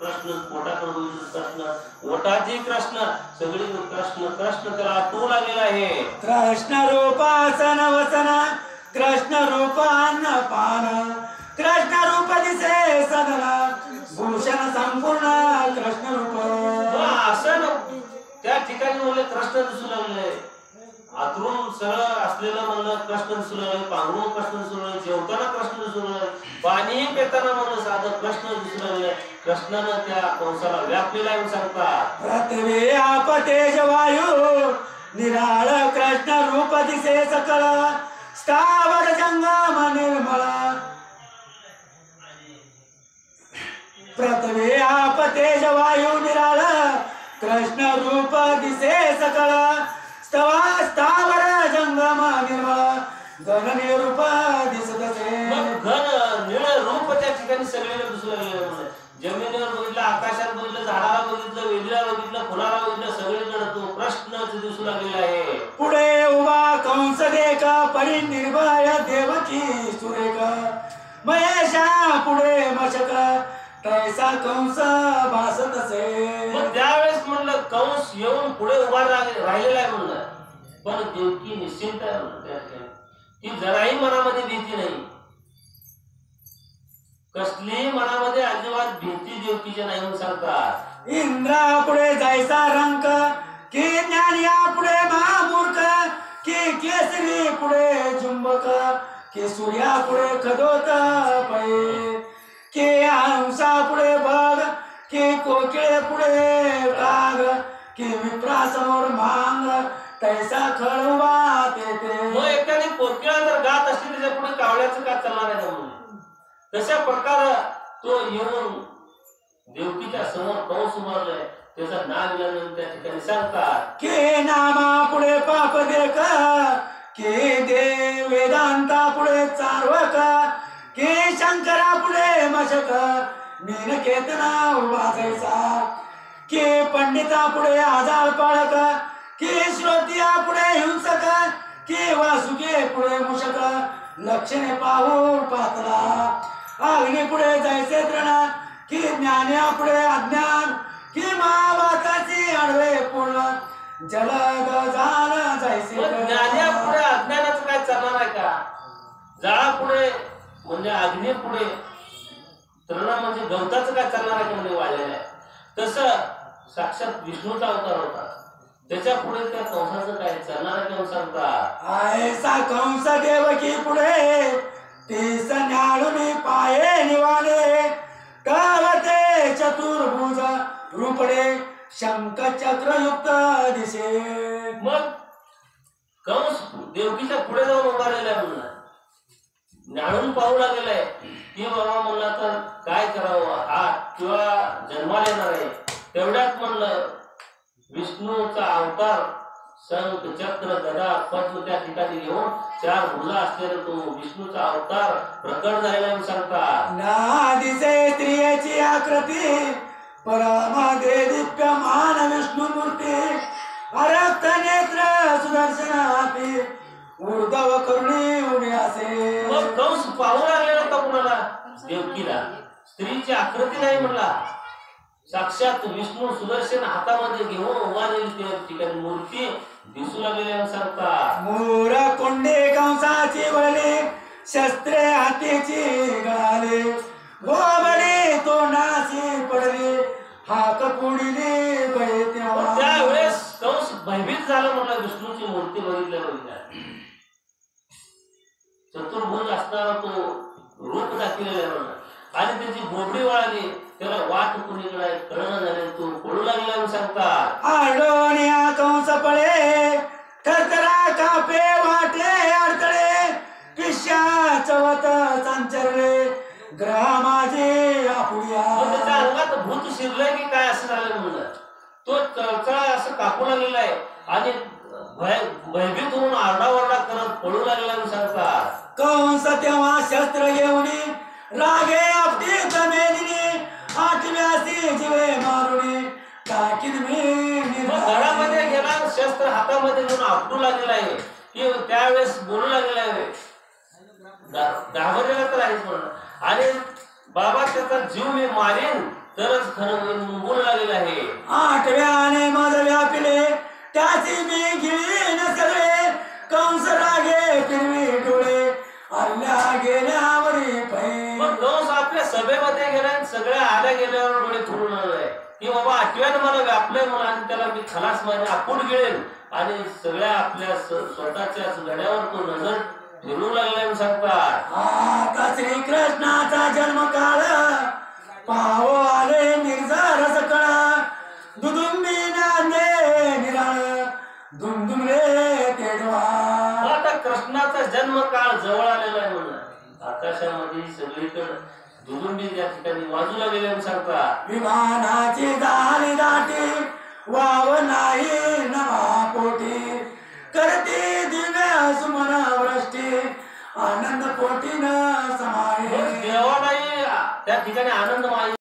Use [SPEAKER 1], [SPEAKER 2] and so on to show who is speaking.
[SPEAKER 1] कृष्ण, पोटाकडे बघितलं कृष्ण, ओटाची कृष्ण, सगळी कृष्ण कृष्ण त्याला आठवू लागलेला आहे.
[SPEAKER 2] कृष्ण रूपासन वसन, कृष्ण रूपान्न पान, कृष्ण रूप दिसे सदना, भूषण संपूर्ण कृष्ण रूप.
[SPEAKER 1] असं त्या ठिकाणी म्हणलं कृष्ण दिसू लागले, आतरून सरळ असलेलं म्हणलं कृष्ण दिसू लागले, पांघरून कृष्ण दिसू लागले, जेवताना कृष्ण दिसू लागले, पाणी पिताना म्हणलं साधं कृष्ण दिसू लागले. कृष्णानं त्या कंसाला व्यापलेला आहे सांगतात.
[SPEAKER 2] पृथ्वी आप तेज वायू निराळ कृष्ण रूप दिसे सकळ, स्थावर जंगम निर्मळ. पृथ्वी आप तेज वायू निराळ कृष्ण रूप दिसे सकळ, स्थावर जंगम निर्मळ. घन निरूप दिसत असे.
[SPEAKER 1] घन निळ रूप त्या ठिकाणी सगळीकडे दिसू लागले. जमिनीवर बघितलं, आकाशात बघितलं, झाडाला बघितलं, वेलीला बघितलं, फुलाला बघितलं, सगळीकडे तो कृष्णच दिसू लागलेला आहे.
[SPEAKER 2] पुढे उभा कंस देख परी निर्भय देवकी सुरेख, महेशा पुढे मशक तैसा कंस भासत असे.
[SPEAKER 1] मग त्यावेळेस म्हणलं कंस येऊन पुढे उभा राहिलेला आहे म्हणलं, पण देवकी निश्चिंत आहे म्हणलं. ती जराही मनामध्ये भीती नाही, कसली मनामध्ये अजिबात भीती देवकीच्या नाही म्हणून सांगतात.
[SPEAKER 2] इंद्रा पुढे जायचा रंक, की ज्ञानिया पुढे महामूर्ख, की केसरी पुढे चुंबक, की सूर्या पुढे खदोत पै, की हंसा पुढे बघ, की कोकिळे पुढे काग, की विप्रासमोर मांग तैसा खळवा तेथे.
[SPEAKER 1] मग एखादी कोकिळा जर गात असली त्याच्या पुढे कावळ्याचं का चालणार आहे म्हणून तशा प्रकार तो येऊन देवकीच्या समोर कंस उभारलाय, त्याचा नाव घेऊन त्या ठिकाणी सांगतात.
[SPEAKER 2] के नामा पुढे पाप देख, के देव वेदांता पुढे चार्वक, के शंकरा पुढे मशक मीन केतना उभा जैसा, के पंडिता पुढे आजार पाळक, के श्रोतिया पुढे हिंसक, के वासुके पुढे मूषक लक्षणे पाहून पातला. अग्नी पुढे जैसे तृण, की ज्ञान्या पुढे अज्ञान, की महावाताची आडवे पूर्ण जलद जाल जैसे.
[SPEAKER 1] ज्ञान्या पुढे अज्ञानाचं काय चालणार आहे का? जाळा पुढे म्हणजे अग्नी पुढे, तृण म्हणजे गवताचं काय चालणार आहे का म्हणजे वाळलेलं आहे. तसं साक्षात विष्णूचा अवतार होता, त्याच्या पुढे त्या कंसाचं काय चालणार आहे म्हणून सांगतात.
[SPEAKER 2] ऐसा कंस देवकी पुढे तीस न्याळून पाये निवाले, तवते चतुर्भुज रूपडे शंख चक्रयुक्त दिसे.
[SPEAKER 1] मग कंस देवकीच्या पुढे जाऊन उभारलेला आहे म्हणून न्याळून पाहू लागलेला आहे की बाबा म्हणला तर काय करावं, हा किंवा जन्माला येणार आहे. तेवढ्यात म्हणलं विष्णूचा अवतार शंख चक्र गदा पद्म त्या ठिकाणी घेऊन चार भुजा असलेला तो विष्णूचा अवतार प्रकट झालेला सांगतात.
[SPEAKER 2] ना दिसे स्त्रियेची आकृती, परमादे दिप्यमान विष्णू मूर्ती, अरक्त नेत्र सुदर्शन हाती, ऊर्ध्व करुणी उभी असे.
[SPEAKER 1] मग कंस पाहू लागलेला का कुणाला? देवकीला. स्त्रीची आकृती नाही म्हणला, साक्षात विष्णू सुदर्शन हातामध्ये घेऊन उभारलेली त्या ठिकाणी मूर्ती दिसू लागलेल्या सांगतात.
[SPEAKER 2] मूर कोंडे कंसाची वळले, शस्त्रे हातीची गळाले, गोबडे तोंडाशी पडले, हाक पुढिले बळे तेव्हा.
[SPEAKER 1] त्यावेळेस कंस भयभीत झाला म्हणला विष्णूची मूर्ती बघितल्या. चतुर्भुज असणारा तो रूप दाखवलेला म्हणला आणि त्याची बोबडी वळाली, त्याला वाट कुणीकडे कळण झाले, तो पळू लागला सांगतात.
[SPEAKER 2] आडोनिया कंस पळे, थरथरा कापे वाटे अडथळे, पिशा चवत संचरले, ग्रह माझे आपुया.
[SPEAKER 1] त्याच्या अंगात भूत शिरलंय की काय असं झालं म्हणलं. तो चळचळा असं कापू लागलेला आहे आणि भयभीत होऊन आरडाओरडा करत पळू लागलेला सांगतात.
[SPEAKER 2] कंस तेव्हा शस्त्र घेऊन रागे आपटी जमेनी, आठव्यासी जीवे मारुणी टाकीन मी.
[SPEAKER 1] घरामध्ये गेला, शस्त्र हातामध्ये घेऊन आपटू लागलेला आहे की त्यावेळेस बोलू लागलेला आहे, घाबरलेला तर आहेच म्हणून. आणि बाबा त्याचा जीव मी मारेन तरच खरं होईल बोल लागलेलं आहे.
[SPEAKER 2] आठव्याने मज व्यापिले त्याची मी घेईन सगळे कंस रागे फिरवी डोळे आल्या गेल्यावरी पै.
[SPEAKER 1] मग कंस आपल्या सभेमध्ये गेला आणि सगळ्या आल्या गेल्यावर डोळे फिरून आलाय की बाबा आठव्यानं मला व्यापलंय म्हणून आणि त्याला मी खलास माझे आपण गिळेन आणि सगळ्या आपल्या स्वतःच्या घड्यावर तो नजर फिरू लागला सांगतात.
[SPEAKER 2] आता श्रीकृष्णाचा जन्म काळ पाहो आले निर्जर सकळ दुदुंबी नांदे निराळ दुमदुमले तेजवा.
[SPEAKER 1] आता कृष्णाचा जन्म काळ जवळ आलेला आहे म्हणून आकाशामध्ये सगळीकडे दुदुंबी त्या ठिकाणी वाजू लागलेल्या सांगतात.
[SPEAKER 2] विमानाची झाली दाटी वाव नाही नवा पोटी करते दिव्य सुमन वृष्टी आनंद पोटीन समाये.
[SPEAKER 1] देवा नाही त्या ठिकाणी आनंद